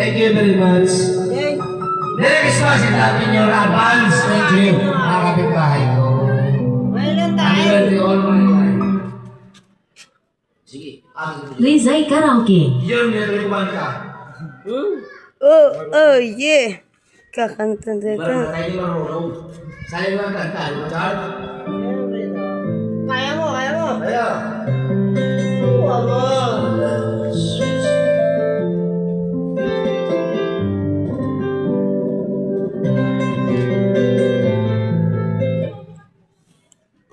Thank you very much. Yay! Merry Christmas in happy New Year advance. Thank you. Mga kapitbahay ko. Mayroon Happy tayo. birthday all my life. Sige. Rizai Karaoke. Yun, meron kumain ka. Oh, yeah. Kakanta Ibarat dito. na tayo marunong. Sayang lang kanta, no, Char? Kaya mo, kaya mo. Kaya.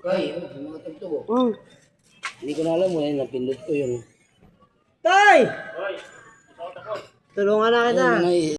Kaya, mga tugtog. Mm. Hindi ko na alam mo, napindot ko yun. Tay! Tulungan na kita. May